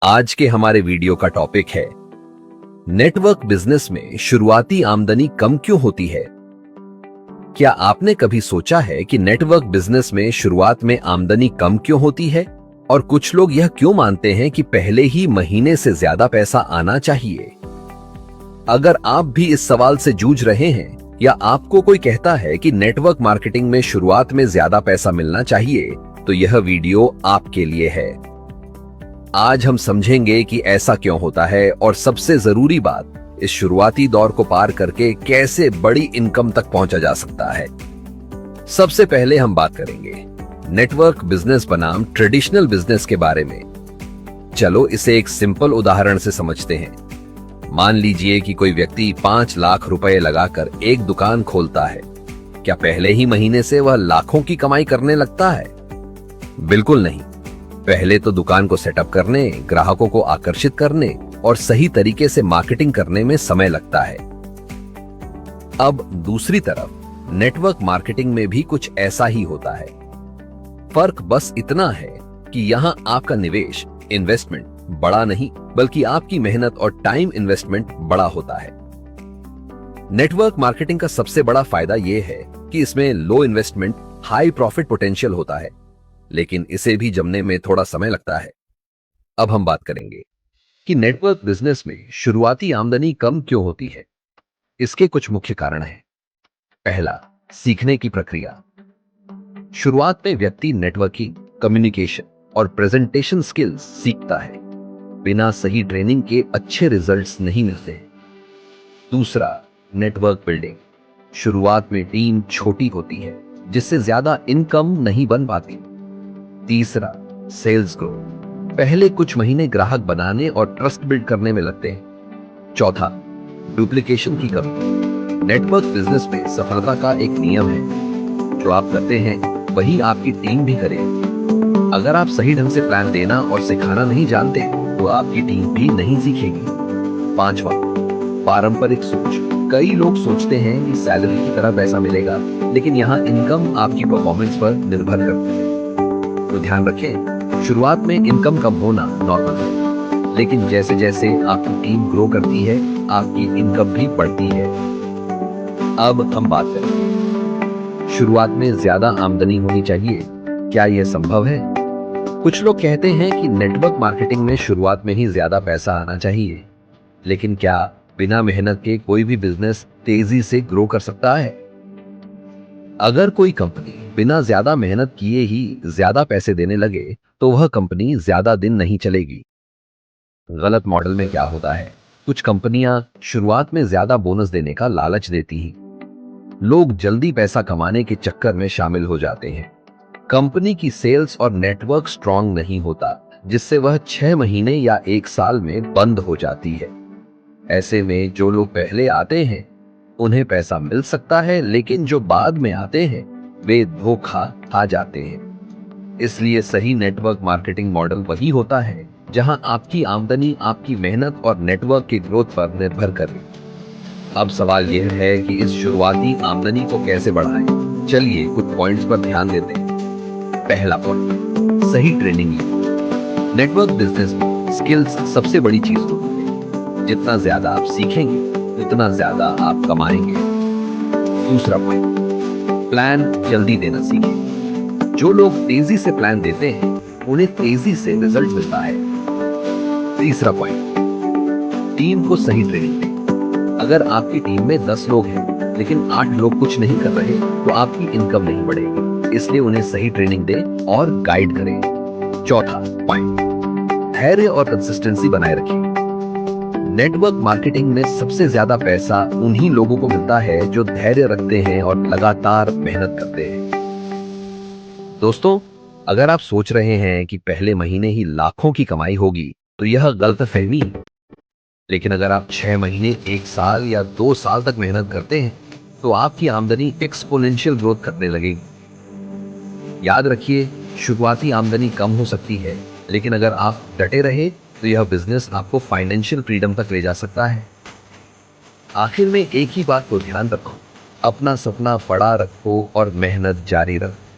आज के हमारे वीडियो का टॉपिक है नेटवर्क बिजनेस में शुरुआती आमदनी कम क्यों होती है। क्या आपने कभी सोचा है कि नेटवर्क बिजनेस में शुरुआत में आमदनी कम क्यों होती है और कुछ लोग यह क्यों मानते हैं कि पहले ही महीने से ज्यादा पैसा आना चाहिए। अगर आप भी इस सवाल से जूझ रहे हैं या आपको कोई कहता है कि नेटवर्क मार्केटिंग में शुरुआत में ज्यादा पैसा मिलना चाहिए, तो यह वीडियो आपके लिए है। आज हम समझेंगे कि ऐसा क्यों होता है और सबसे जरूरी बात, इस शुरुआती दौर को पार करके कैसे बड़ी इनकम तक पहुंचा जा सकता है। सबसे पहले हम बात करेंगे नेटवर्क बिजनेस बनाम ट्रेडिशनल बिजनेस के बारे में। चलो इसे एक सिंपल उदाहरण से समझते हैं। मान लीजिए कि कोई व्यक्ति 5 लाख रुपए लगाकर एक दुकान खोलता है। क्या पहले ही महीने से वह लाखों की कमाई करने लगता है? बिल्कुल नहीं। पहले तो दुकान को सेटअप करने, ग्राहकों को आकर्षित करने और सही तरीके से मार्केटिंग करने में समय लगता है। अब दूसरी तरफ नेटवर्क मार्केटिंग में भी कुछ ऐसा ही होता है। फर्क बस इतना है कि यहां आपका निवेश, इन्वेस्टमेंट बड़ा नहीं, बल्कि आपकी मेहनत और टाइम इन्वेस्टमेंट बड़ा होता है। नेटवर्क मार्केटिंग का सबसे बड़ा फायदा यह है कि इसमें लो इन्वेस्टमेंट, हाई प्रॉफिट पोटेंशियल होता है, लेकिन इसे भी जमने में थोड़ा समय लगता है। अब हम बात करेंगे कि नेटवर्क बिजनेस में शुरुआती आमदनी कम क्यों होती है। इसके कुछ मुख्य कारण हैं। पहला, सीखने की प्रक्रिया। शुरुआत में व्यक्ति नेटवर्किंग, कम्युनिकेशन और प्रेजेंटेशन स्किल्स सीखता है। बिना सही ट्रेनिंग के अच्छे रिजल्ट्स नहीं मिलते। दूसरा, नेटवर्क बिल्डिंग। शुरुआत में टीम छोटी होती है, जिससे ज्यादा इनकम नहीं बन पाती। तीसरा, सेल्स ग्रोथ। पहले कुछ महीने ग्राहक बनाने और ट्रस्ट बिल्ड करने में लगते हैं। चौथा, डुप्लीकेशन की कमी। नेटवर्क बिजनेस में सफलता का एक नियम है, जो आप करते हैं वही आपकी टीम भी करे। अगर आप सही ढंग से प्लान देना और सिखाना नहीं जानते, तो आपकी टीम भी नहीं सीखेगी। पांचवा, पारंपरिक सोच। कई लोग सोचते हैं कि सैलरी की तरह पैसा मिलेगा, लेकिन यहाँ इनकम आपकी परफॉर्मेंस पर निर्भर करती है। तो ध्यान रखें, शुरुआत में इनकम कम होना नॉर्मल है, लेकिन जैसे जैसे आपकी टीम ग्रो करती है, आपकी इनकम भी बढ़ती है। अब हम बात करें, शुरुआत में ज्यादा आमदनी होनी चाहिए, क्या यह संभव है? कुछ लोग कहते हैं कि नेटवर्क मार्केटिंग में शुरुआत में ही ज्यादा पैसा आना चाहिए, लेकिन क्या बिना मेहनत के कोई भी बिजनेस तेजी से ग्रो कर सकता है? अगर कोई कंपनी बिना ज्यादा मेहनत किए ही ज्यादा पैसे देने लगे, तो वह कंपनी ज्यादा दिन नहीं चलेगी। गलत मॉडल में क्या होता है, कुछ कंपनियां शुरुआत में ज्यादा बोनस देने का लालच देती हैं। लोग जल्दी पैसा कमाने के चक्कर में शामिल हो जाते हैं। कंपनी की सेल्स और नेटवर्क स्ट्रांग नहीं होता, जिससे वह 6 महीने या 1 साल में बंद हो जाती है। ऐसे में जो लोग पहले आते हैं उन्हें पैसा मिल सकता है, लेकिन जो बाद में आते हैं वे धोखा खा जाते हैं। इसलिए सही नेटवर्क मार्केटिंग मॉडल वही होता है जहां आपकी आमदनी आपकी मेहनत और नेटवर्क की ग्रोथ पर निर्भर करे। अब सवाल यह है कि इस शुरुआती आमदनी को कैसे बढ़ाएं। चलिए कुछ पॉइंट्स पर ध्यान देते हैं। पहला पॉइंट, सही ट्रेनिंग लीजिए। नेटवर्क बिजनेस में स्किल्स सबसे बड़ी चीज होती है। जितना ज्यादा आप सीखेंगे, उतना ज्यादा आप कमाएंगे। दूसरा पॉइंट, प्लान जल्दी देना सीखें। जो लोग तेजी से प्लान देते हैं, उन्हें तेजी से रिजल्ट मिलता है। तीसरा पॉइंट, टीम को सही ट्रेनिंग दें। अगर आपकी टीम में 10 लोग हैं, लेकिन 8 लोग कुछ नहीं कर रहे, तो आपकी इनकम नहीं बढ़ेगी। इसलिए उन्हें सही ट्रेनिंग दें और गाइड करें। चौथा पॉइंट, धैर्य और कंसिस्टेंसी बनाए रखें। नेटवर्क मार्केटिंग में सबसे ज्यादा पैसा उन्हीं लोगों को मिलता है जो धैर्य रखते हैं और लगातार मेहनत करते हैं। दोस्तों, अगर आप सोच रहे हैं कि पहले महीने ही लाखों की कमाई होगी, तो यह गलतफहमी है। लेकिन अगर आप 6 महीने, 1 साल या 2 साल तक मेहनत करते हैं, तो आपकी आमदनी एक्सपोनेंशियल ग्रोथ करने लगेगी। याद रखिए, शुरुआती आमदनी कम हो सकती है, लेकिन अगर आप डटे रहे, तो यह बिजनेस आपको फाइनेंशियल फ्रीडम तक ले जा सकता है। आखिर में एक ही बात को ध्यान रखो, अपना सपना बड़ा रखो और मेहनत जारी रखो।